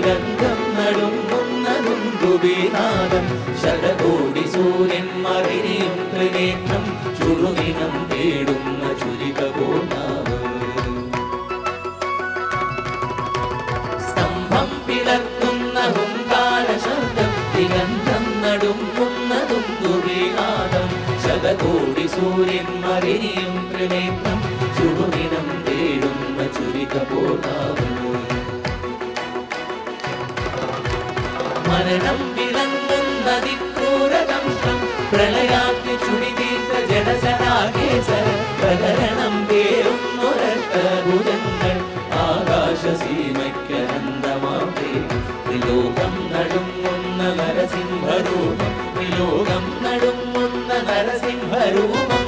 ദിഗന്ധം നടുങ്ങുന്നതും ഗുബീനാദം ശതകോടി സൂര്യന്മാരിയും ത്രിനേത്രം ചുടുദിനം തേടുന്ന ചുരിക പൂർണ്ണാവ് സ്തംഭം പിളർക്കുന്ന ഹുങ്കാര ശബ്ദം ദിഗന്ധം നടുങ്ങുന്നതും ഗുബീനാദം ശതകോടി സൂര്യന്മാരിയും ത്രിനേത്രം ചുടുദിനം തേടുന്ന ചുരിക പൂർണ്ണാവ് മരണം വിളങ്ങുന്ന അതിക്രൂരദംഷ്ടം പ്രളയാഗ്നി ചുടിതീർത്ത ജഡസനാകേസര പ്രകരണം പേരുന്നൊരട്ട ഭുജങ്ങൾ ആകാശസീമയ്ക്കനന്തമാവേ ത്രിലോകം നടുങ്ങുന്ന നരസിംഹരൂപം ത്രിലോകം നടുങ്ങുന്ന നരസിംഹരൂപം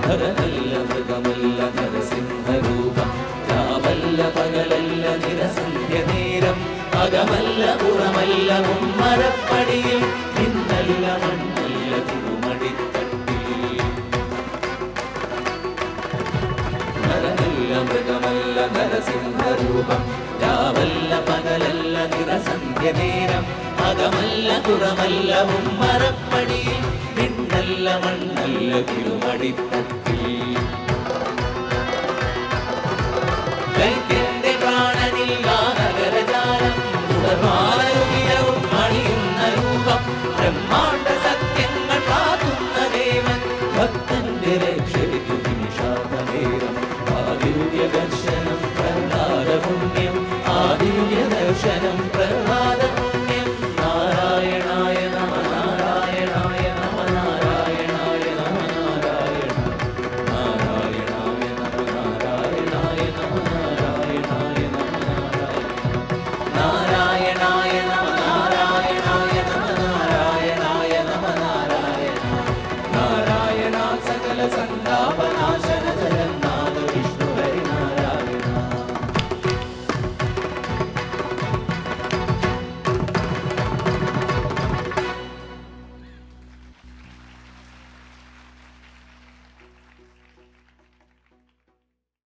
ധരനല്ല മൃഗമല്ല നരസിംഹരൂപം രാവല്ല പകലല്ല നിരസന്ധ്യ നേരം അകമല്ല പുറമല്ല ഉമ്മരപ്പടിയിൽ ഇന്നല്ല മണ്ണല്ല തിരുമടിത്തട്ടിൽ ധരനല്ല മൃഗമല്ല നരസിംഹരൂപം രാവല്ല പകലല്ല നിരസന്ധ്യ നേരം അകമല്ല പുറമല്ല ഉമ്മരപ്പടിയിൽ ഇന്നല്ല മണ്ണല്ല തിരുമടിത്തട്ടിൽ ദൈത്യന്റെ പ്രാണനിൽ നഗരജാലം തുടർമാലയുകിരവും അണിയുന്ന രൂപം ബ്രഹ്മാണ്ഡ സത്യങ്ങൾ കാത്തുന്ന ദേവൻ ഭക്തന്റെ രക്ഷയ്ക്കു നിമിഷാതനേരം ആദിത്യദർശ